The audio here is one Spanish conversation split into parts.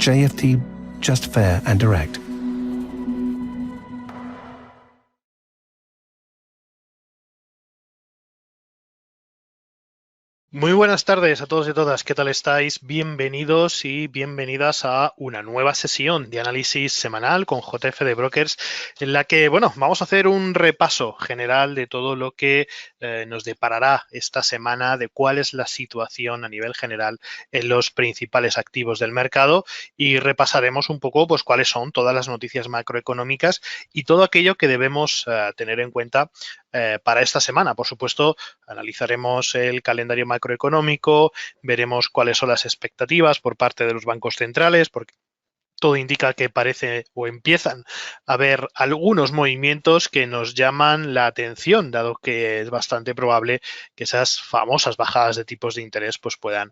JFD, just fair and direct. Muy buenas tardes a todos y a todas, ¿qué tal estáis? Bienvenidos y bienvenidas a una nueva sesión de análisis semanal con JFD Brokers, en la que, bueno, vamos a hacer un repaso general de todo lo que nos deparará esta semana, de cuál es la situación a nivel general en los principales activos del mercado, y repasaremos un poco pues cuáles son todas las noticias macroeconómicas y todo aquello que debemos tener en cuenta para esta semana. Por supuesto, analizaremos el calendario macroeconómico, veremos cuáles son las expectativas por parte de los bancos centrales, porque todo indica que parece o empiezan a haber algunos movimientos que nos llaman la atención, dado que es bastante probable que esas famosas bajadas de tipos de interés pues puedan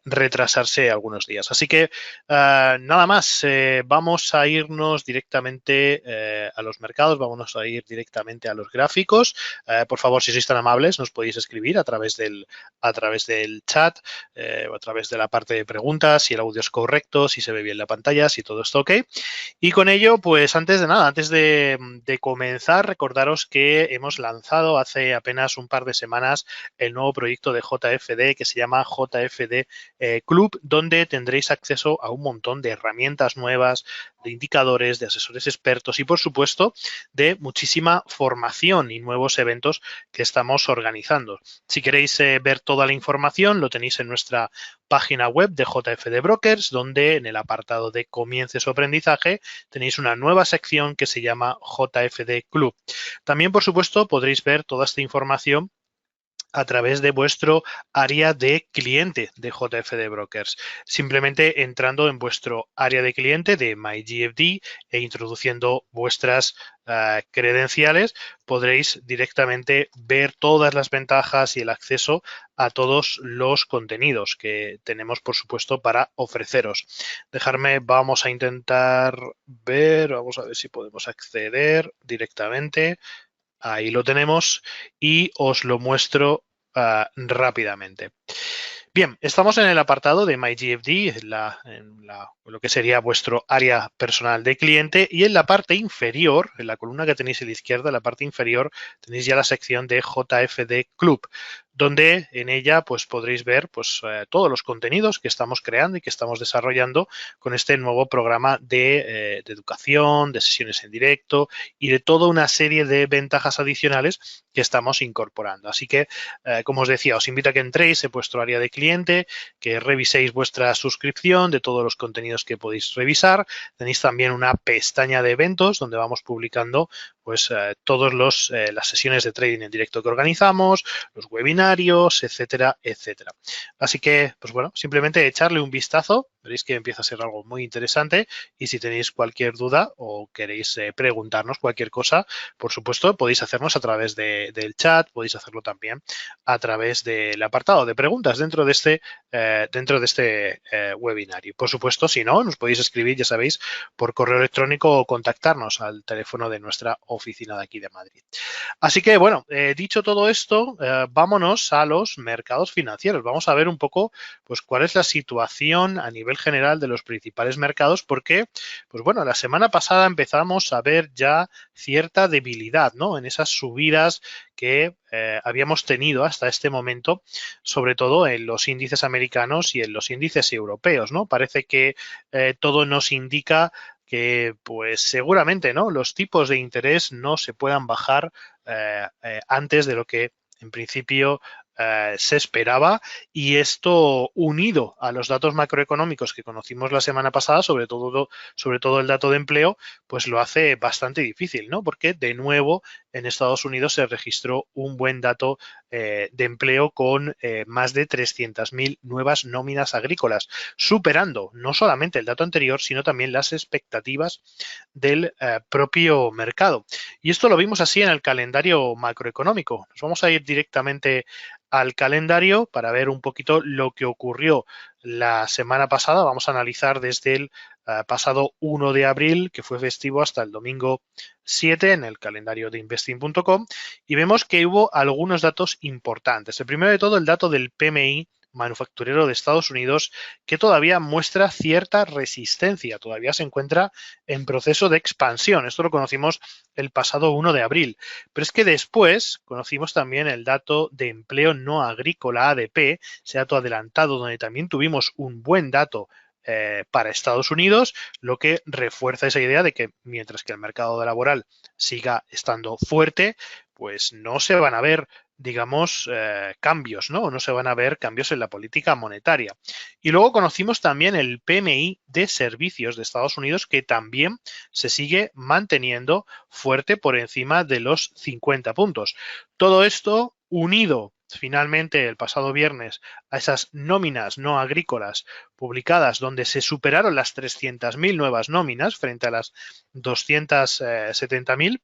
retrasarse algunos días. Así que nada más, vamos a irnos directamente a los mercados, vamos a ir directamente a los gráficos. Por favor, si sois tan amables, nos podéis escribir a través del chat o a través de la parte de preguntas, si el audio es correcto, si se ve bien la pantalla, si todo está ok. Y con ello, pues antes de nada, antes de comenzar, recordaros que hemos lanzado hace apenas un par de semanas el nuevo proyecto de JFD que se llama JFD Club, donde tendréis acceso a un montón de herramientas nuevas, de indicadores, de asesores expertos y, por supuesto, de muchísima formación y nuevos eventos que estamos organizando. Si queréis ver toda la información, lo tenéis en nuestra página web de JFD Brokers, donde en el apartado de Comience su aprendizaje tenéis una nueva sección que se llama JFD Club. También, por supuesto, podréis ver toda esta información a través de vuestro área de cliente de JFD Brokers. Simplemente entrando en vuestro área de cliente de MyGFD e introduciendo vuestras credenciales, podréis directamente ver todas las ventajas y el acceso a todos los contenidos que tenemos, por supuesto, para ofreceros. Dejadme, vamos a intentar ver, vamos a ver si podemos acceder directamente. Ahí lo tenemos y os lo muestro rápidamente. Bien, estamos en el apartado de MyGFD, lo que sería vuestro área personal de cliente, y en la parte inferior, en la columna que tenéis a la izquierda, en la parte inferior, tenéis ya la sección de JFD Club, donde en ella pues podréis ver pues todos los contenidos que estamos creando y que estamos desarrollando con este nuevo programa de educación, de sesiones en directo y de toda una serie de ventajas adicionales que estamos incorporando. Así que, como os decía, os invito a que entréis en vuestro área de cliente, que reviséis vuestra suscripción de todos los contenidos que podéis revisar. Tenéis también una pestaña de eventos donde vamos publicando pues todas las sesiones de trading en directo que organizamos, los webinarios, etcétera, etcétera. Así que, pues bueno, simplemente echarle un vistazo, veréis que empieza a ser algo muy interesante, y si tenéis cualquier duda o queréis preguntarnos cualquier cosa, por supuesto, podéis hacernos a través del chat, podéis hacerlo también a través del apartado de preguntas dentro de este webinario. Por supuesto, si no, nos podéis escribir, ya sabéis, por correo electrónico o contactarnos al teléfono de nuestra oficina de aquí de Madrid. Así que, bueno, dicho todo esto, vámonos a los mercados financieros. Vamos a ver un poco pues cuál es la situación a nivel general de los principales mercados, porque, pues bueno, la semana pasada empezamos a ver ya cierta debilidad, ¿no?, en esas subidas que habíamos tenido hasta este momento, sobre todo en los índices americanos y en los índices europeos, ¿no? Parece que todo nos indica que pues seguramente no los tipos de interés no se puedan bajar antes de lo que en principio se esperaba, y esto unido a los datos macroeconómicos que conocimos la semana pasada, sobre todo el dato de empleo, pues lo hace bastante difícil, ¿no? Porque de nuevo en Estados Unidos se registró un buen dato de empleo con más de 300.000 nuevas nóminas agrícolas, superando no solamente el dato anterior, sino también las expectativas del propio mercado. Y esto lo vimos así en el calendario macroeconómico. Nos vamos a ir directamente al calendario para ver un poquito lo que ocurrió la semana pasada. Vamos a analizar desde el pasado 1 de abril, que fue festivo, hasta el domingo 7 en el calendario de investing.com, y vemos que hubo algunos datos importantes. El primero de todo, el dato del PMI manufacturero de Estados Unidos que todavía muestra cierta resistencia, todavía se encuentra en proceso de expansión. Esto lo conocimos el pasado 1 de abril. Pero es que después conocimos también el dato de empleo no agrícola, ADP, ese dato adelantado, donde también tuvimos un buen dato para Estados Unidos, lo que refuerza esa idea de que mientras que el mercado laboral siga estando fuerte, pues no se van a ver, digamos, cambios, ¿no? No se van a ver cambios en la política monetaria. Y luego conocimos también el PMI de servicios de Estados Unidos, que también se sigue manteniendo fuerte por encima de los 50 puntos. Todo esto unido finalmente el pasado viernes a esas nóminas no agrícolas publicadas donde se superaron las 300.000 nuevas nóminas frente a las 270.000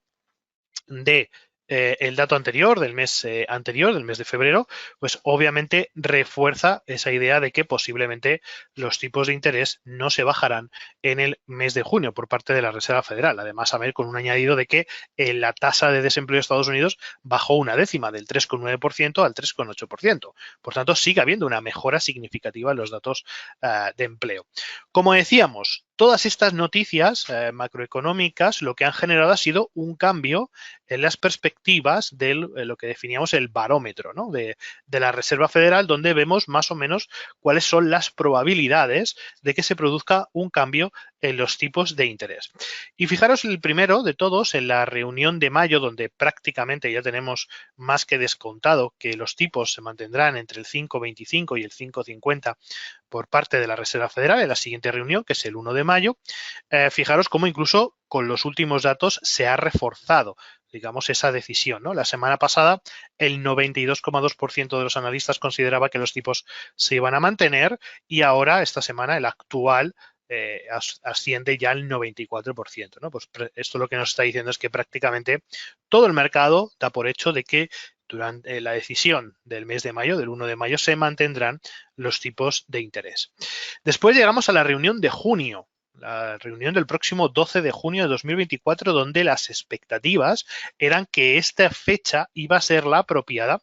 de el dato anterior, del mes de febrero, pues obviamente refuerza esa idea de que posiblemente los tipos de interés no se bajarán en el mes de junio por parte de la Reserva Federal. Además, a ver, con un añadido de que la tasa de desempleo de Estados Unidos bajó una décima, del 3,9% al 3,8%. Por tanto, sigue habiendo una mejora significativa en los datos de empleo. Como decíamos, todas estas noticias macroeconómicas lo que han generado ha sido un cambio en las perspectivas de lo que definíamos el barómetro, ¿no? de la Reserva Federal, donde vemos más o menos cuáles son las probabilidades de que se produzca un cambio en los tipos de interés. Y fijaros el primero de todos en la reunión de mayo, donde prácticamente ya tenemos más que descontado que los tipos se mantendrán entre el 5,25 y el 5,50 por parte de la Reserva Federal en la siguiente reunión, que es el 1 de mayo. Fijaros cómo incluso con los últimos datos se ha reforzado, digamos, esa decisión, ¿no? La semana pasada el 92,2% de los analistas consideraba que los tipos se iban a mantener y ahora, esta semana, el actual asciende ya al 94%, ¿no? Pues esto lo que nos está diciendo es que prácticamente todo el mercado da por hecho de que durante la decisión del mes de mayo, del 1 de mayo, se mantendrán los tipos de interés. Después llegamos a la reunión de junio, la reunión del próximo 12 de junio de 2024, donde las expectativas eran que esta fecha iba a ser la apropiada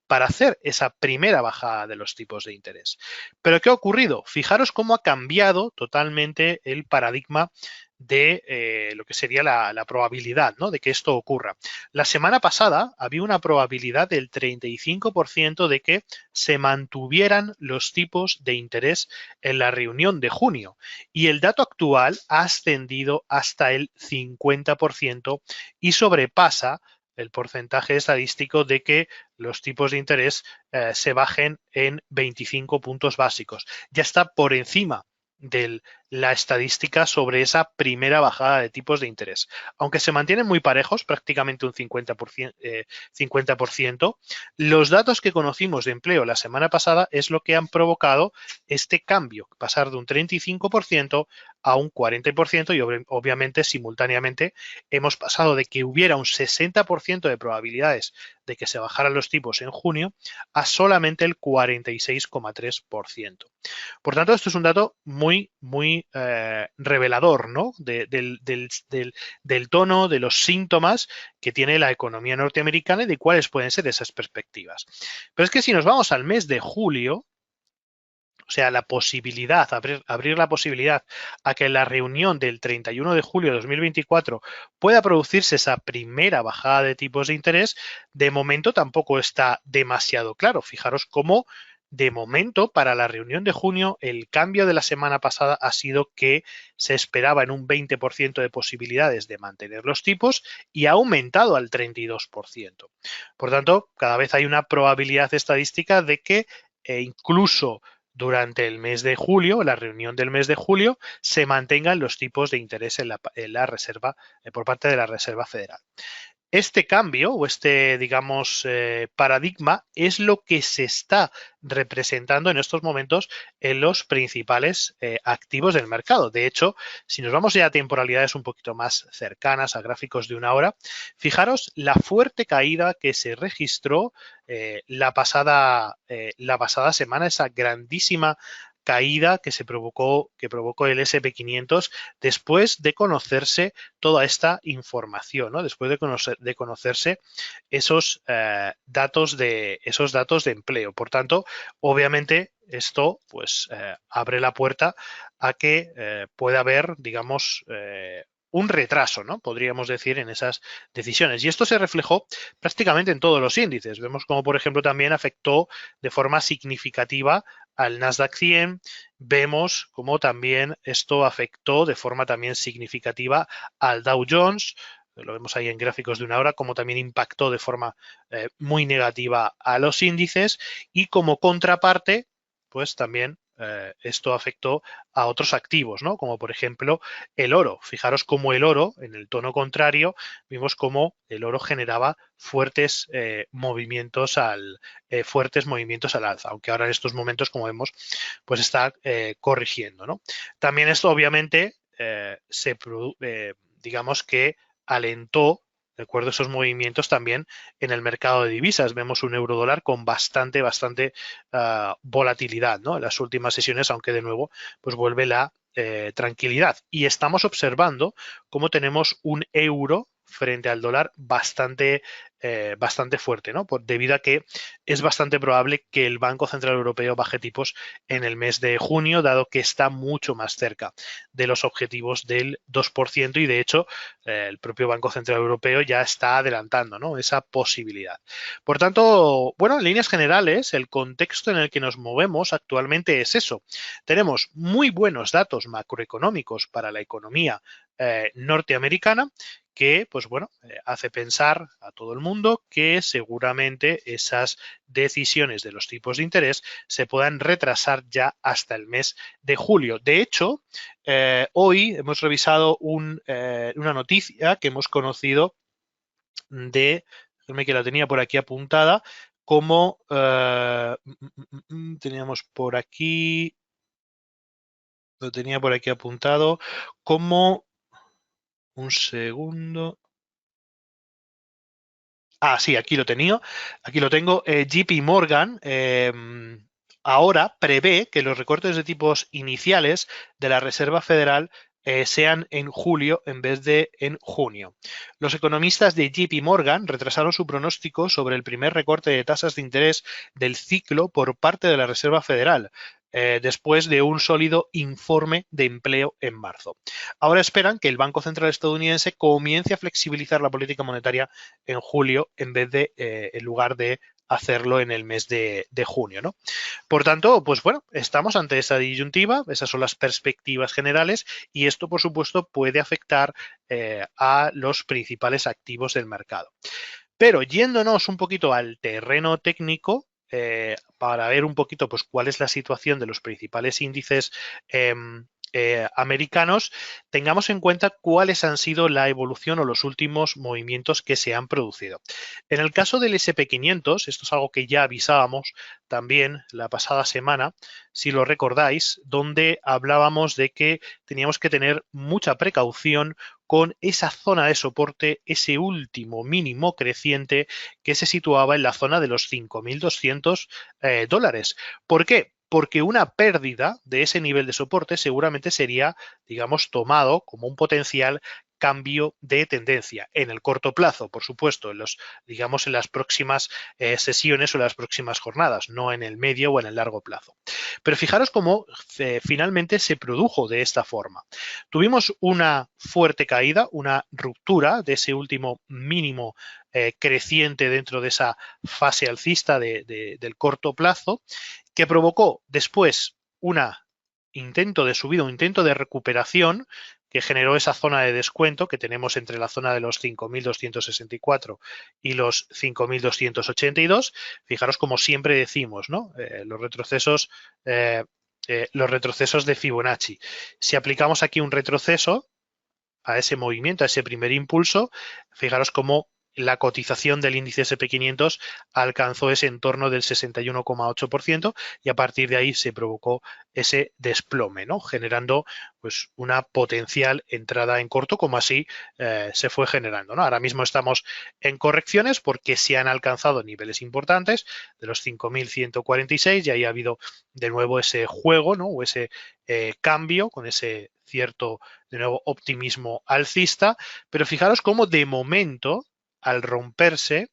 para hacer esa primera bajada de los tipos de interés. ¿Pero qué ha ocurrido? Fijaros cómo ha cambiado totalmente el paradigma de lo que sería la probabilidad, ¿no? De que esto ocurra. La semana pasada había una probabilidad del 35% de que se mantuvieran los tipos de interés en la reunión de junio y el dato actual ha ascendido hasta el 50% y sobrepasa el porcentaje estadístico de que los tipos de interés se bajen en 25 puntos básicos. Ya está por encima de la estadística sobre esa primera bajada de tipos de interés. Aunque se mantienen muy parejos, prácticamente un 50%, los datos que conocimos de empleo la semana pasada es lo que han provocado este cambio, pasar de un 35% a un 40% y obviamente simultáneamente hemos pasado de que hubiera un 60% de probabilidades de que se bajaran los tipos en junio a solamente el 46,3%. Por tanto, esto es un dato muy revelador, ¿no? Del tono, de los síntomas que tiene la economía norteamericana y de cuáles pueden ser esas perspectivas. Pero es que si nos vamos al mes de julio, o sea, la posibilidad, abrir la posibilidad a que en la reunión del 31 de julio de 2024 pueda producirse esa primera bajada de tipos de interés, de momento tampoco está demasiado claro. Fijaros cómo de momento, para la reunión de junio, el cambio de la semana pasada ha sido que se esperaba en un 20% de posibilidades de mantener los tipos y ha aumentado al 32%. Por tanto, cada vez hay una probabilidad estadística de que incluso durante el mes de julio, la reunión del mes de julio, se mantengan los tipos de interés en la reserva por parte de la Reserva Federal. Este cambio o este, digamos, paradigma es lo que se está representando en estos momentos en los principales activos del mercado. De hecho, si nos vamos ya a temporalidades un poquito más cercanas, a gráficos de una hora, fijaros la fuerte caída que se registró la pasada semana, esa grandísima caída que provocó el S&P 500 después de conocerse toda esta información, ¿no? Después de conocerse esos datos de empleo. Por tanto, obviamente, esto pues abre la puerta a que pueda haber, digamos, un retraso, ¿no? Podríamos decir, en esas decisiones. Y esto se reflejó prácticamente en todos los índices. Vemos como, por ejemplo, también afectó de forma significativa al Nasdaq 100. Vemos como también esto afectó de forma también significativa al Dow Jones. Lo vemos ahí en gráficos de una hora, como también impactó de forma muy negativa a los índices. Y como contraparte, pues también esto afectó a otros activos, ¿no? Como por ejemplo el oro. Fijaros cómo el oro, en el tono contrario, vimos cómo el oro generaba fuertes movimientos al alza, aunque ahora en estos momentos, como vemos, pues está corrigiendo, ¿no? También esto obviamente digamos que alentó, de acuerdo a esos movimientos, también en el mercado de divisas. Vemos un euro dólar con bastante volatilidad, ¿no? En las últimas sesiones, aunque de nuevo pues vuelve la tranquilidad. Y estamos observando cómo tenemos un euro frente al dólar bastante fuerte, ¿no? Debido a que es bastante probable que el Banco Central Europeo baje tipos en el mes de junio, dado que está mucho más cerca de los objetivos del 2% y, de hecho, el propio Banco Central Europeo ya está adelantando, ¿no? Esa posibilidad. Por tanto, bueno, en líneas generales, el contexto en el que nos movemos actualmente es eso. Tenemos muy buenos datos macroeconómicos para la economía norteamericana, que, pues bueno, hace pensar a todo el mundo que seguramente esas decisiones de los tipos de interés se puedan retrasar ya hasta el mes de julio. De hecho, hoy hemos revisado una noticia que hemos conocido déjame que la tenía por aquí apuntada, como teníamos por aquí, lo tenía por aquí apuntado, como un segundo. Ah, sí, aquí lo tenía. Aquí lo tengo. JP Morgan ahora prevé que los recortes de tipos iniciales de la Reserva Federal sean en julio en vez de en junio. Los economistas de JP Morgan retrasaron su pronóstico sobre el primer recorte de tasas de interés del ciclo por parte de la Reserva Federal, después de un sólido informe de empleo en marzo. Ahora esperan que el Banco Central estadounidense comience a flexibilizar la política monetaria en julio en vez de, en lugar de hacerlo en el mes de junio, ¿no? Por tanto, pues bueno, estamos ante esa disyuntiva, esas son las perspectivas generales y esto, por supuesto, puede afectar a los principales activos del mercado. Pero yéndonos un poquito al terreno técnico, para ver un poquito pues cuál es la situación de los principales índices americanos, tengamos en cuenta cuáles han sido la evolución o los últimos movimientos que se han producido. En el caso del S&P 500, esto es algo que ya avisábamos también la pasada semana, si lo recordáis, donde hablábamos de que teníamos que tener mucha precaución con esa zona de soporte, ese último mínimo creciente que se situaba en la zona de los 5.200 dólares. ¿Por qué? Porque una pérdida de ese nivel de soporte seguramente sería, digamos, tomado como un potencial cambio de tendencia en el corto plazo, por supuesto, en las próximas sesiones o en las próximas jornadas, no en el medio o en el largo plazo. Pero fijaros cómo finalmente se produjo de esta forma. Tuvimos una fuerte caída, una ruptura de ese último mínimo creciente dentro de esa fase alcista del corto plazo, que provocó después un intento de subida, un intento de recuperación que generó esa zona de descuento que tenemos entre la zona de los 5.264 y los 5.282. Fijaros, como siempre decimos, ¿no? Los retrocesos de Fibonacci. Si aplicamos aquí un retroceso a ese movimiento, a ese primer impulso, fijaros cómo la cotización del índice SP500 alcanzó ese entorno del 61,8% y a partir de ahí se provocó ese desplome, ¿no? Generando pues una potencial entrada en corto, como así se fue generando, ¿no? Ahora mismo estamos en correcciones porque se han alcanzado niveles importantes de los 5.146 y ahí ha habido de nuevo ese juego, ¿no? O ese cambio con ese cierto, de nuevo, optimismo alcista, pero fijaros cómo de momento, al romperse,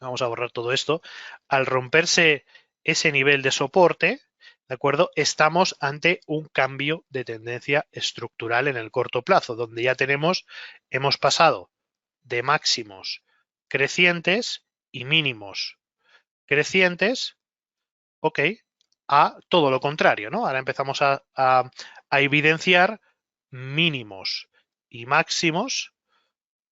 vamos a borrar todo esto, al romperse ese nivel de soporte, ¿de acuerdo? Estamos ante un cambio de tendencia estructural en el corto plazo, donde ya hemos pasado de máximos crecientes y mínimos crecientes, ok, a todo lo contrario, ¿no? Ahora empezamos a evidenciar mínimos y máximos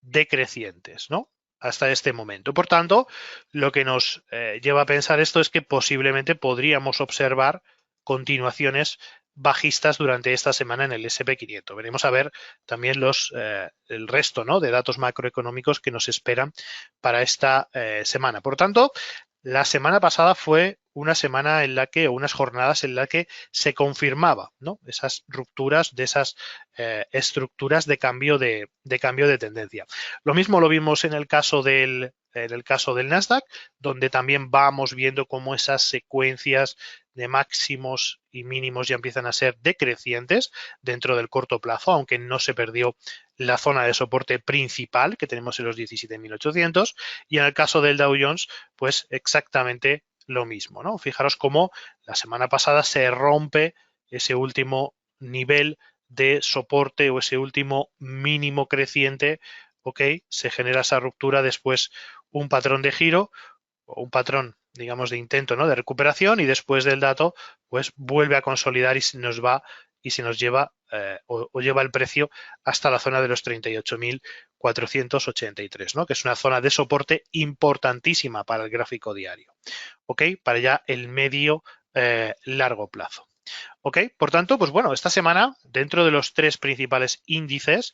decrecientes, ¿no? Hasta este momento. Por tanto, lo que nos lleva a pensar esto es que posiblemente podríamos observar continuaciones bajistas durante esta semana en el SP500. Veremos a ver también el resto, ¿no?, de datos macroeconómicos que nos esperan para esta semana. Por tanto, la semana pasada fue una semana en la que, o unas jornadas en las que se confirmaba, ¿no?, esas rupturas de esas estructuras de cambio de tendencia. Lo mismo lo vimos en el caso del Nasdaq, donde también vamos viendo cómo esas secuencias de máximos y mínimos ya empiezan a ser decrecientes dentro del corto plazo, aunque no se perdió la zona de soporte principal que tenemos en los 17.800, y en el caso del Dow Jones, pues exactamente lo mismo, ¿no? Fijaros cómo la semana pasada se rompe ese último nivel de soporte o ese último mínimo creciente, ok, se genera esa ruptura, después un patrón de giro o un patrón, digamos, de intento, ¿no?, de recuperación, y después del dato pues vuelve a consolidar y se nos lleva o lleva el precio hasta la zona de los 38.483, ¿no?, que es una zona de soporte importantísima para el gráfico diario, ok, para ya el medio largo plazo. Ok, por tanto, pues bueno, esta semana, dentro de los tres principales índices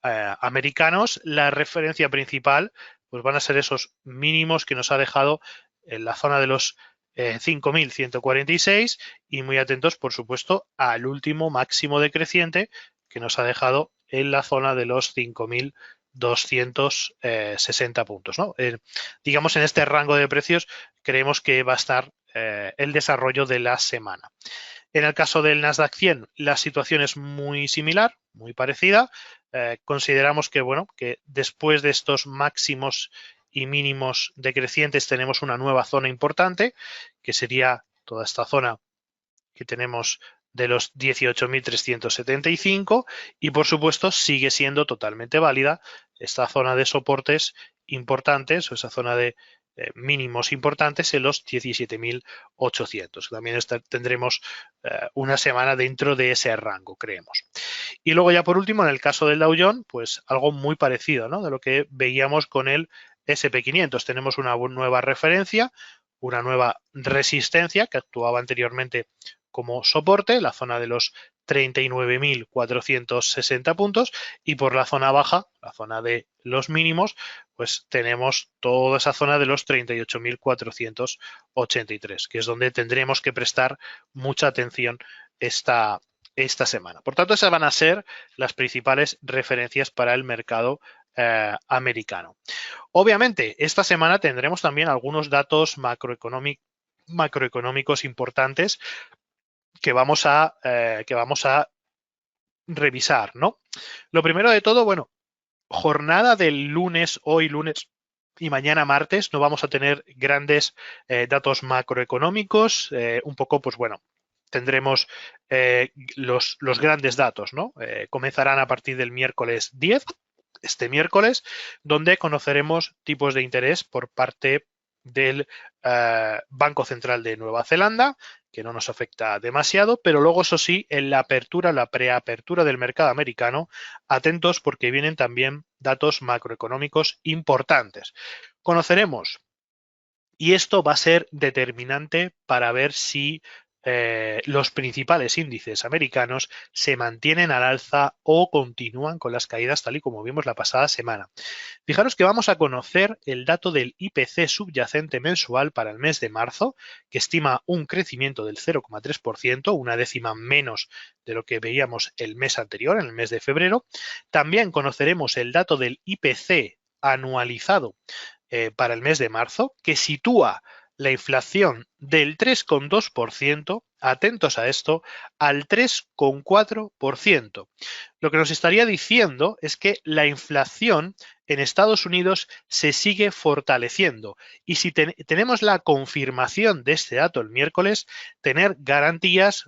americanos, la referencia principal pues van a ser esos mínimos que nos ha dejado en la zona de los 5.146 y muy atentos, por supuesto, al último máximo decreciente que nos ha dejado en la zona de los 5.260 puntos, ¿no? Digamos, en este rango de precios creemos que va a estar el desarrollo de la semana. En el caso del Nasdaq 100, la situación es muy similar, muy parecida. Consideramos que, bueno, que después de estos máximos y mínimos decrecientes tenemos una nueva zona importante, que sería toda esta zona que tenemos de los 18.375, y por supuesto sigue siendo totalmente válida esta zona de soportes importantes o esa zona de mínimos importantes en los 17.800. También tendremos una semana dentro de ese rango, creemos. Y luego ya por último, en el caso del Dow Jones, pues algo muy parecido, ¿no?, de lo que veíamos con el SP500. Tenemos una nueva referencia, una nueva resistencia que actuaba anteriormente como soporte, la zona de los 39.460 puntos, y por la zona baja, la zona de los mínimos, pues tenemos toda esa zona de los 38.483, que es donde tendremos que prestar mucha atención esta semana. Por tanto, esas van a ser las principales referencias para el mercado americano. Obviamente, esta semana tendremos también algunos datos macroeconómicos importantes que vamos a revisar, ¿no? Lo primero de todo, bueno, jornada del lunes, hoy lunes y mañana martes, no vamos a tener grandes datos macroeconómicos, un poco, pues bueno, tendremos los grandes datos, ¿no? Comenzarán a partir del miércoles 10, este miércoles, donde conoceremos tipos de interés por parte del Banco Central de Nueva Zelanda, que no nos afecta demasiado, pero luego, eso sí, en la apertura, la preapertura del mercado americano, atentos porque vienen también datos macroeconómicos importantes. Conoceremos, y esto va a ser determinante para ver si los principales índices americanos se mantienen al alza o continúan con las caídas tal y como vimos la pasada semana. Fijaros que vamos a conocer el dato del IPC subyacente mensual para el mes de marzo, que estima un crecimiento del 0,3%, una décima menos de lo que veíamos el mes anterior, en el mes de febrero. También conoceremos el dato del IPC anualizado para el mes de marzo, que sitúa la inflación del 3,2%, atentos a esto, al 3,4%. Lo que nos estaría diciendo es que la inflación en Estados Unidos se sigue fortaleciendo y si tenemos la confirmación de este dato el miércoles, tener garantías,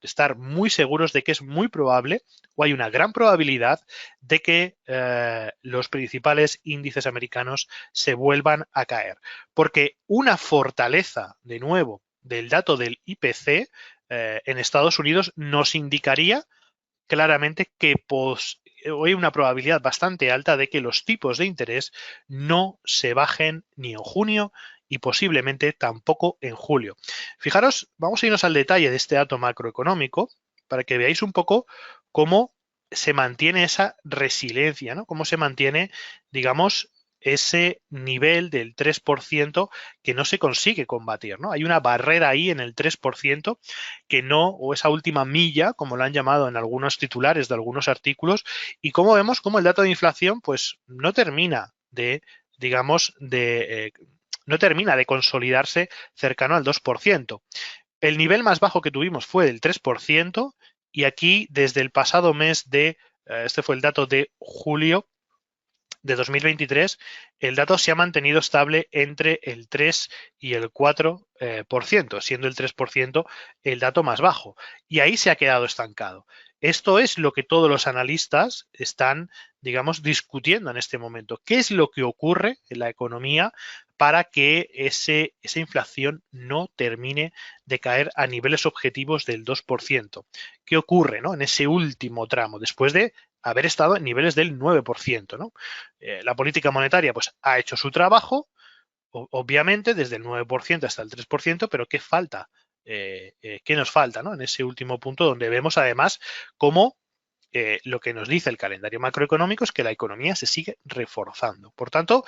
estar muy seguros de que es muy probable o hay una gran probabilidad de que los principales índices americanos se vuelvan a caer. Porque una fortaleza, de nuevo, del dato del IPC en Estados Unidos nos indicaría claramente que hay una probabilidad bastante alta de que los tipos de interés no se bajen ni en junio y posiblemente tampoco en julio. Fijaros, vamos a irnos al detalle de este dato macroeconómico para que veáis un poco cómo se mantiene esa resiliencia, ¿no? Cómo se mantiene, digamos, ese nivel del 3% que no se consigue combatir, ¿no? Hay una barrera ahí en el 3% que no, o esa última milla, como lo han llamado en algunos titulares de algunos artículos, y como vemos como el dato de inflación pues no termina de, digamos, no termina de consolidarse cercano al 2%. El nivel más bajo que tuvimos fue del 3% y aquí desde el pasado mes de, este fue el dato de julio de 2023, el dato se ha mantenido estable entre el 3 y el 4%, siendo el 3% el dato más bajo. Y ahí se ha quedado estancado. Esto es lo que todos los analistas están, digamos, discutiendo en este momento. ¿Qué es lo que ocurre en la economía para que esa inflación no termine de caer a niveles objetivos del 2%? ¿Qué ocurre, ¿no? En ese último tramo, después de haber estado en niveles del 9%, ¿no? La política monetaria pues, ha hecho su trabajo, obviamente, desde el 9% hasta el 3%, pero ¿qué falta? ¿Qué nos falta, ¿no? En ese último punto donde vemos además cómo lo que nos dice el calendario macroeconómico es que la economía se sigue reforzando. Por tanto,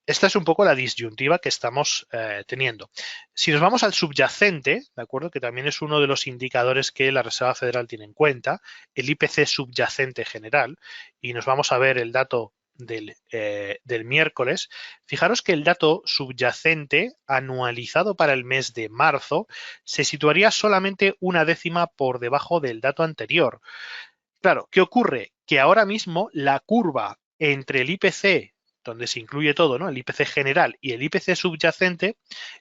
esta es un poco la disyuntiva que estamos teniendo. Si nos vamos al subyacente, ¿de acuerdo? Que también es uno de los indicadores que la Reserva Federal tiene en cuenta, el IPC subyacente general, y nos vamos a ver el dato del miércoles, fijaros que el dato subyacente anualizado para el mes de marzo se situaría solamente una décima por debajo del dato anterior. Claro, ¿qué ocurre? Que ahora mismo la curva entre el IPC, donde se incluye todo, ¿no? El IPC general y el IPC subyacente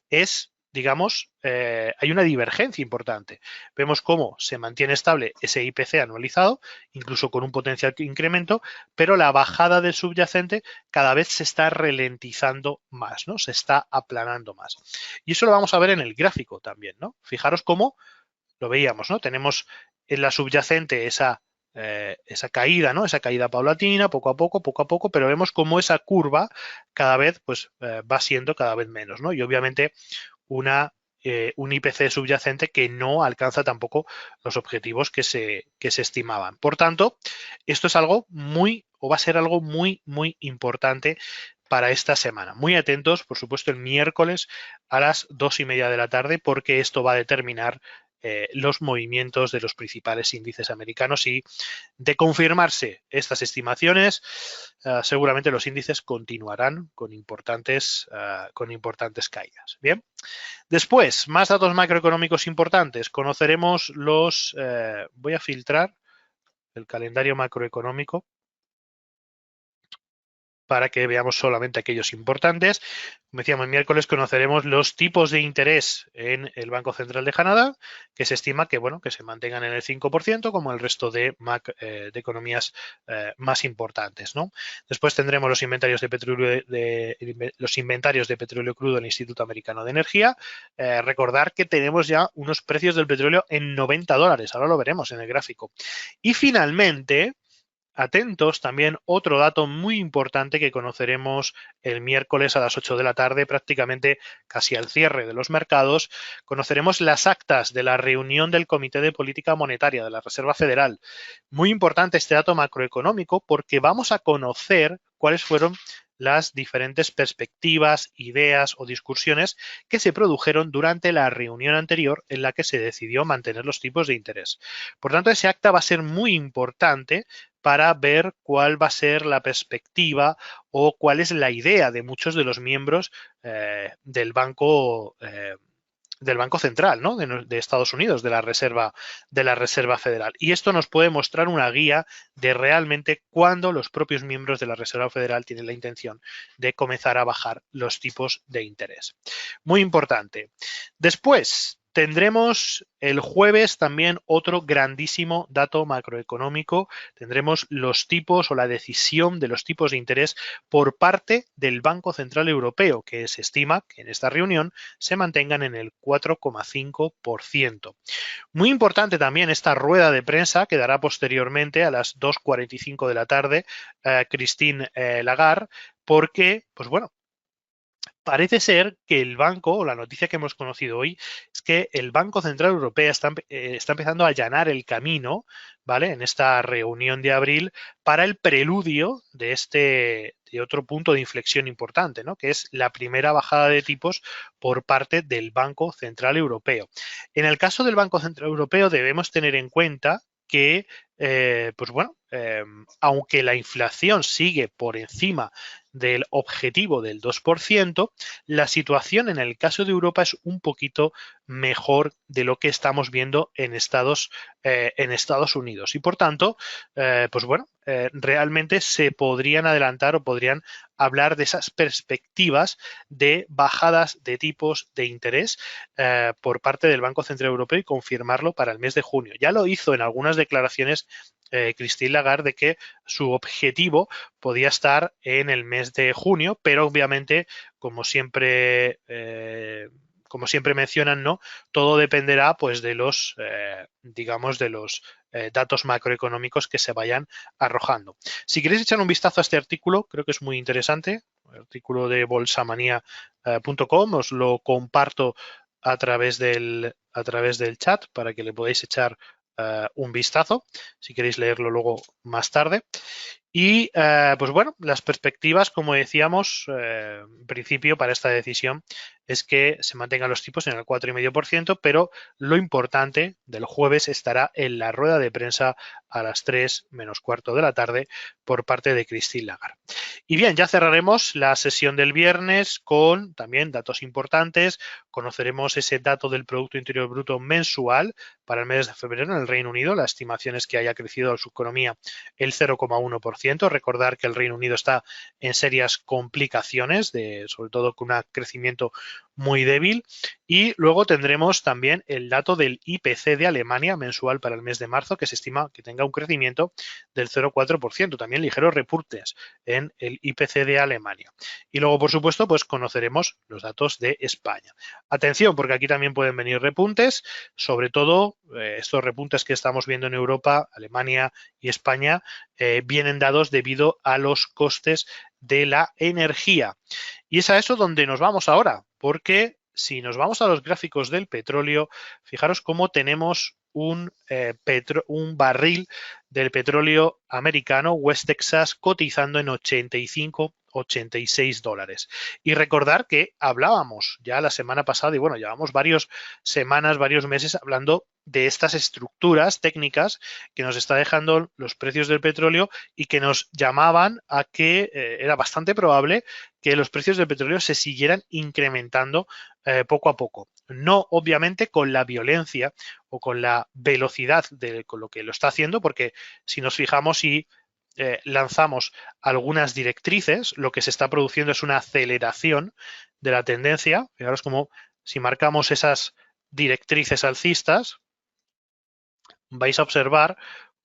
es, digamos, hay una divergencia importante. Vemos cómo se mantiene estable ese IPC anualizado, incluso con un potencial incremento, pero la bajada del subyacente cada vez se está ralentizando más, ¿no? Se está aplanando más. Y eso lo vamos a ver en el gráfico también, ¿no? Fijaros cómo lo veíamos, ¿no? Tenemos en la subyacente esa caída, ¿no? Esa caída paulatina, poco a poco, pero vemos cómo esa curva cada vez pues, va siendo cada vez menos, ¿no? Y obviamente un IPC subyacente que no alcanza tampoco los objetivos que se estimaban. Por tanto, esto es algo o va a ser algo muy, muy importante para esta semana. Muy atentos, por supuesto, el miércoles a las 2:30 de la tarde, porque esto va a determinar los movimientos de los principales índices americanos y de confirmarse estas estimaciones, seguramente los índices continuarán con importantes caídas. Bien, después, más datos macroeconómicos importantes. Conoceremos voy a filtrar el calendario macroeconómico para que veamos solamente aquellos importantes. Como decíamos, el miércoles conoceremos los tipos de interés en el Banco Central de Canadá, que se estima que, bueno, que se mantengan en el 5%, como el resto de economías más importantes, ¿no? Después tendremos los inventarios de petróleo crudo del Instituto Americano de Energía. Recordar que tenemos ya unos precios del petróleo en $90. Ahora lo veremos en el gráfico. Y finalmente, atentos también otro dato muy importante que conoceremos el miércoles a las 8 de la tarde, prácticamente casi al cierre de los mercados. Conoceremos las actas de la reunión del Comité de Política Monetaria de la Reserva Federal. Muy importante este dato macroeconómico porque vamos a conocer cuáles fueron las diferentes perspectivas, ideas o discusiones que se produjeron durante la reunión anterior en la que se decidió mantener los tipos de interés. Por tanto, ese acta va a ser muy importante para ver cuál va a ser la perspectiva o cuál es la idea de muchos de los miembros del Banco Central, ¿no? de Estados Unidos, de la Reserva Federal. Y esto nos puede mostrar una guía de realmente cuándo los propios miembros de la Reserva Federal tienen la intención de comenzar a bajar los tipos de interés. Muy importante. Después, tendremos el jueves también otro grandísimo dato macroeconómico. Tendremos los tipos o la decisión de los tipos de interés por parte del Banco Central Europeo, que se estima que en esta reunión se mantengan en el 4,5%. Muy importante también esta rueda de prensa que dará posteriormente a las 2:45 de la tarde Christine Lagarde, porque, pues bueno, parece ser que el banco, o la noticia que hemos conocido hoy, es que el Banco Central Europeo está empezando a allanar el camino, ¿vale? En esta reunión de abril para el preludio de otro punto de inflexión importante, ¿no? Que es la primera bajada de tipos por parte del Banco Central Europeo. En el caso del Banco Central Europeo debemos tener en cuenta que, pues bueno, aunque la inflación sigue por encima del objetivo del 2%, la situación en el caso de Europa es un poquito mejor de lo que estamos viendo en Estados Unidos. Y por tanto, pues bueno, realmente se podrían adelantar o podrían hablar de esas perspectivas de bajadas de tipos de interés por parte del Banco Central Europeo y confirmarlo para el mes de junio. Ya lo hizo en algunas declaraciones Christine Lagarde de que su objetivo podía estar en el mes de junio, pero obviamente, como siempre mencionan, ¿no? Todo dependerá pues de los, digamos, de los datos macroeconómicos que se vayan arrojando. Si queréis echar un vistazo a este artículo, creo que es muy interesante, el artículo de bolsamanía.com, os lo comparto a través del chat para que le podáis echar un vistazo, si queréis leerlo luego más tarde. Y pues bueno, las perspectivas, como decíamos, en principio para esta decisión es que se mantengan los tipos en el 4,5%, pero lo importante del jueves estará en la rueda de prensa a las 3 menos cuarto de la tarde por parte de Christine Lagarde. Y bien, ya cerraremos la sesión del viernes con también datos importantes. Conoceremos ese dato del Producto Interior Bruto mensual para el mes de febrero en el Reino Unido. La estimación es que haya crecido su economía el 0,1%. Recordar que el Reino Unido está en serias complicaciones, sobre todo con un crecimiento muy débil. Y luego tendremos también el dato del IPC de Alemania mensual para el mes de marzo, que se estima que tenga un crecimiento del 0,4%. También ligeros repuntes en el IPC de Alemania. Y luego, por supuesto, pues conoceremos los datos de España. Atención, porque aquí también pueden venir repuntes, sobre todo estos repuntes que estamos viendo en Europa, Alemania y España, vienen dados debido a los costes de la energía. Y es a eso donde nos vamos ahora, porque si nos vamos a los gráficos del petróleo, fijaros cómo tenemos un barril del petróleo americano West Texas cotizando en 86 dólares. Y recordar que hablábamos ya la semana pasada, y bueno, llevamos varias semanas, varios meses hablando de estas estructuras técnicas que nos está dejando los precios del petróleo y que nos llamaban a que era bastante probable que los precios del petróleo se siguieran incrementando poco a poco. No, obviamente, con la violencia o con la velocidad con lo que lo está haciendo, porque si nos fijamos y lanzamos algunas directrices, lo que se está produciendo es una aceleración de la tendencia. Fijaros como si marcamos esas directrices alcistas, vais a observar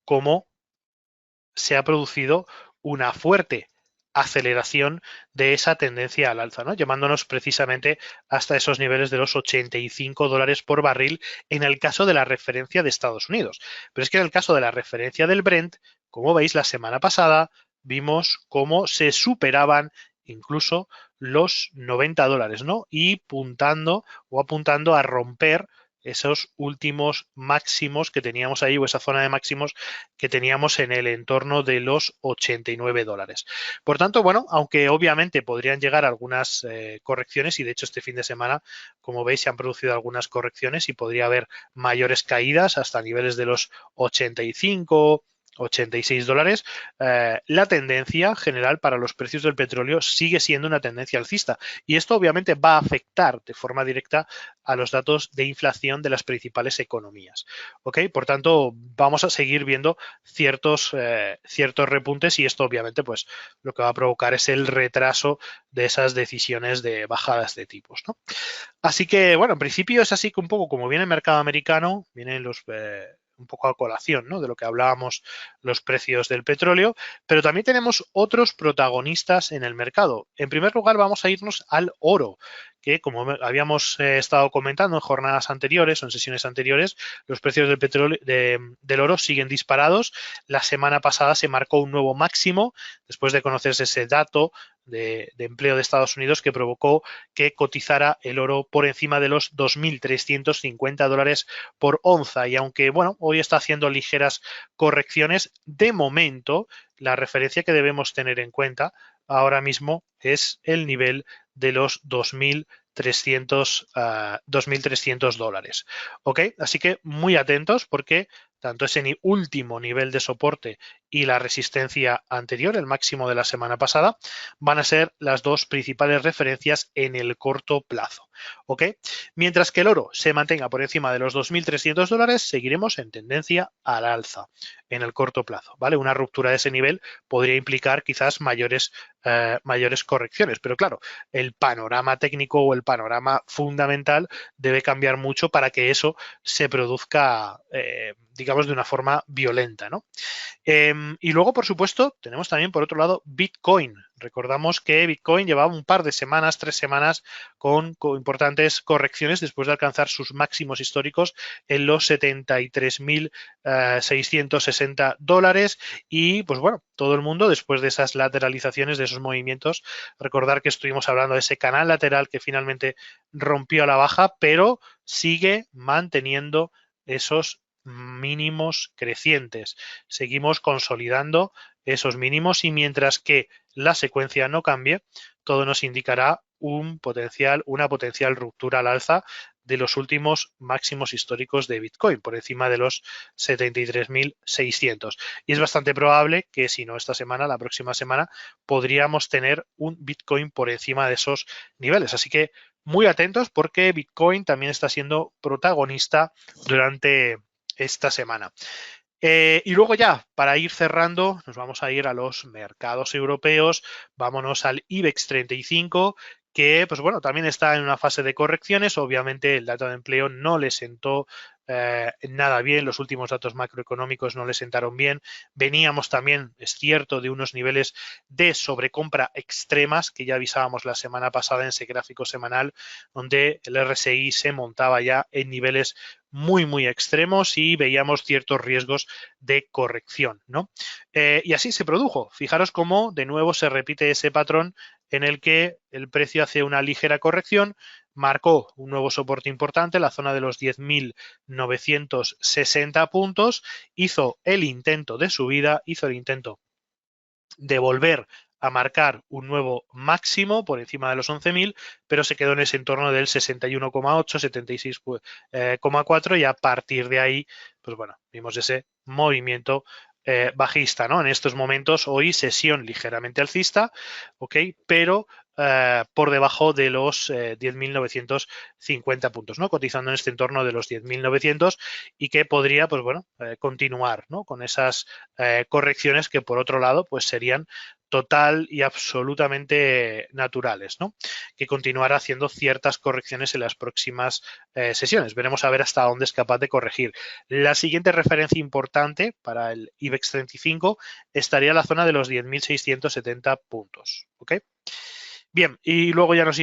cómo se ha producido una fuerte aceleración de esa tendencia al alza, ¿no? Llevándonos precisamente hasta esos niveles de los 85 dólares por barril en el caso de la referencia de Estados Unidos. Pero es que en el caso de la referencia del Brent, como veis, la semana pasada vimos cómo se superaban incluso los 90 dólares, ¿no? Y apuntando a romper esos últimos máximos que teníamos ahí, o esa zona de máximos que teníamos en el entorno de los 89 dólares. Por tanto, bueno, aunque obviamente podrían llegar algunas correcciones, y de hecho este fin de semana, como veis, se han producido algunas correcciones y podría haber mayores caídas hasta niveles de los 85, 86 dólares, la tendencia general para los precios del petróleo sigue siendo una tendencia alcista. Y esto obviamente va a afectar de forma directa a los datos de inflación de las principales economías. ¿Ok? Por tanto, vamos a seguir viendo ciertos repuntes y esto obviamente pues lo que va a provocar es el retraso de esas decisiones de bajadas de tipos, ¿no? Así que, bueno, en principio es así que un poco como viene el mercado americano, vienen un poco a colación, ¿no? De lo que hablábamos, los precios del petróleo, pero también tenemos otros protagonistas en el mercado. En primer lugar, vamos a irnos al oro, que como habíamos estado comentando en jornadas anteriores o en sesiones anteriores, los precios del petróleo, del oro siguen disparados. La semana pasada se marcó un nuevo máximo después de conocerse ese dato de empleo de Estados Unidos que provocó que cotizara el oro por encima de los 2.350 dólares por onza. Y aunque, bueno, hoy está haciendo ligeras correcciones, de momento la referencia que debemos tener en cuenta ahora mismo es el nivel de los 2.300 dólares. ¿Ok? Así que muy atentos porque tanto ese último nivel de soporte y la resistencia anterior, el máximo de la semana pasada, van a ser las dos principales referencias en el corto plazo. ¿Ok? Mientras que el oro se mantenga por encima de los 2.300 dólares, seguiremos en tendencia al alza en el corto plazo. ¿Vale? Una ruptura de ese nivel podría implicar quizás mayores correcciones, pero claro, el panorama técnico o el panorama fundamental debe cambiar mucho para que eso se produzca, digamos, de una forma violenta, ¿no? Y luego, por supuesto, tenemos también, por otro lado, Bitcoin. Recordamos que Bitcoin llevaba un par de semanas, 3 semanas, con importantes correcciones después de alcanzar sus máximos históricos en los 73.660 dólares. Y, pues bueno, todo el mundo, después de esas lateralizaciones, de esos movimientos, recordar que estuvimos hablando de ese canal lateral que finalmente rompió a la baja, pero sigue manteniendo esos mínimos crecientes. Seguimos consolidando esos mínimos y mientras que la secuencia no cambie, todo nos indicará una potencial ruptura al alza de los últimos máximos históricos de Bitcoin, por encima de los 73.600. Y es bastante probable que, si no esta semana, la próxima semana, podríamos tener un Bitcoin por encima de esos niveles. Así que muy atentos porque Bitcoin también está siendo protagonista durante esta semana. Y luego ya, para ir cerrando, nos vamos a ir a los mercados europeos, vámonos al IBEX 35, que pues bueno, también está en una fase de correcciones, obviamente el dato de empleo no le sentó nada bien, los últimos datos macroeconómicos no le sentaron bien, veníamos también, es cierto, de unos niveles de sobrecompra extremas que ya avisábamos la semana pasada en ese gráfico semanal, donde el RSI se montaba ya en niveles muy extremos y veíamos ciertos riesgos de corrección, ¿no? Y así se produjo. Fijaros cómo de nuevo se repite ese patrón en el que el precio hace una ligera corrección, marcó un nuevo soporte importante, la zona de los 10.960 puntos, hizo el intento de subida, hizo el intento de volver a marcar un nuevo máximo por encima de los 11.000, pero se quedó en ese entorno del 61,8, 76,4 y a partir de ahí, pues bueno, vimos ese movimiento bajista, ¿no? En estos momentos, hoy sesión ligeramente alcista, ¿ok? Pero por debajo de los 10.950 puntos, ¿no? Cotizando en este entorno de los 10.900 y que podría, pues bueno, continuar, ¿no? Con esas correcciones que por otro lado, pues serían total y absolutamente naturales, ¿no? Que continuará haciendo ciertas correcciones en las próximas sesiones. Veremos a ver hasta dónde es capaz de corregir. La siguiente referencia importante para el IBEX 35 estaría en la zona de los 10.670 puntos, ¿ok? Bien, y luego ya nos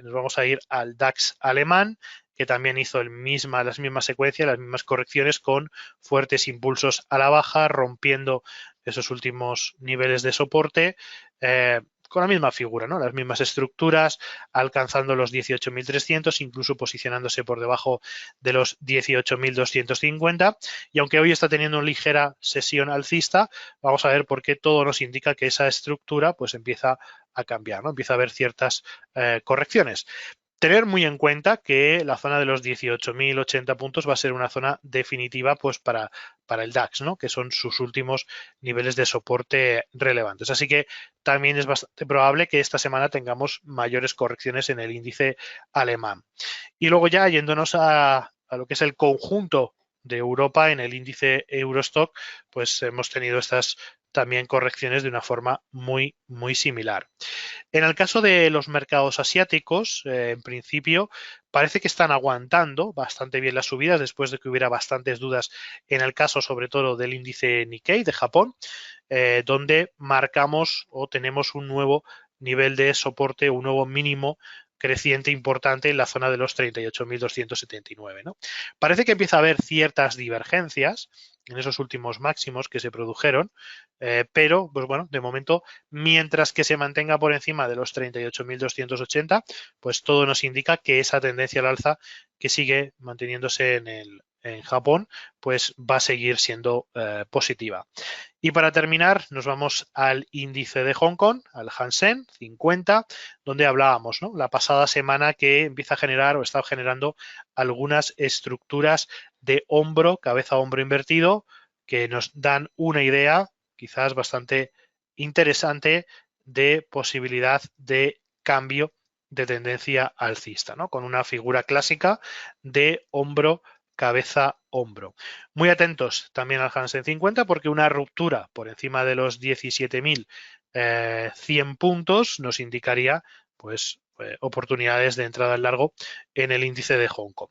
vamos a ir al DAX alemán, que también hizo las mismas secuencias, las mismas correcciones con fuertes impulsos a la baja, rompiendo esos últimos niveles de soporte. Con la misma figura, ¿no? Las mismas estructuras, alcanzando los 18.300, incluso posicionándose por debajo de los 18.250. Y aunque hoy está teniendo una ligera sesión alcista, vamos a ver por qué todo nos indica que esa estructura pues empieza a cambiar, ¿no? Empieza a haber ciertas correcciones. Tener muy en cuenta que la zona de los 18.080 puntos va a ser una zona definitiva pues para el DAX, ¿no? Que son sus últimos niveles de soporte relevantes. Así que también es bastante probable que esta semana tengamos mayores correcciones en el índice alemán. Y luego ya yéndonos a lo que es el conjunto de Europa en el índice Eurostock, pues hemos tenido estas también correcciones de una forma muy similar. En el caso de los mercados asiáticos, en principio, parece que están aguantando bastante bien las subidas después de que hubiera bastantes dudas en el caso sobre todo del índice Nikkei de Japón, donde marcamos o tenemos un nuevo nivel de soporte, un nuevo mínimo creciente importante en la zona de los 38.279, ¿no? Parece que empieza a haber ciertas divergencias en esos últimos máximos que se produjeron, pero, pues bueno, de momento, mientras que se mantenga por encima de los 38.280, pues todo nos indica que esa tendencia al alza que sigue manteniéndose en Japón, pues va a seguir siendo positiva. Y para terminar, nos vamos al índice de Hong Kong, al Hang-Seng 50, donde hablábamos, ¿no? La pasada semana que empieza a generar o está generando algunas estructuras de hombro, cabeza-hombro invertido, que nos dan una idea quizás bastante interesante de posibilidad de cambio de tendencia alcista, ¿no? Con una figura clásica de hombro, cabeza, hombro. Muy atentos también al Hang Seng 50 porque una ruptura por encima de los 17.100 puntos nos indicaría pues oportunidades de entrada en largo en el índice de Hong Kong.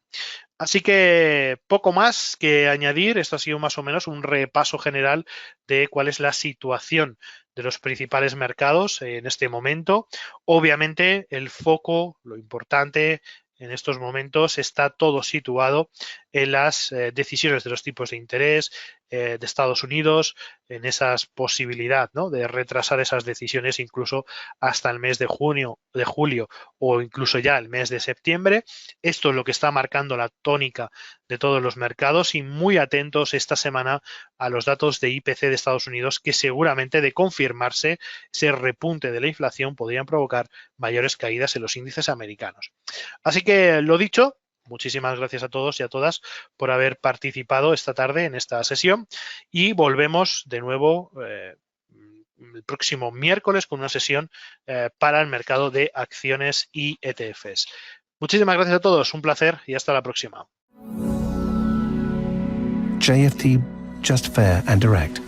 Así que poco más que añadir. Esto ha sido más o menos un repaso general de cuál es la situación de los principales mercados en este momento. Obviamente el foco, lo importante en estos momentos está todo situado en las decisiones de los tipos de interés de Estados Unidos, en esa posibilidad, ¿no? De retrasar esas decisiones incluso hasta el mes de junio, de julio o incluso ya el mes de septiembre. Esto es lo que está marcando la tónica de todos los mercados y muy atentos esta semana a los datos de IPC de Estados Unidos que seguramente de confirmarse ese repunte de la inflación podrían provocar mayores caídas en los índices americanos. Así que lo dicho, muchísimas gracias a todos y a todas por haber participado esta tarde en esta sesión y volvemos de nuevo el próximo miércoles con una sesión para el mercado de acciones y ETFs. Muchísimas gracias a todos, un placer y hasta la próxima. JFT, just fair and direct.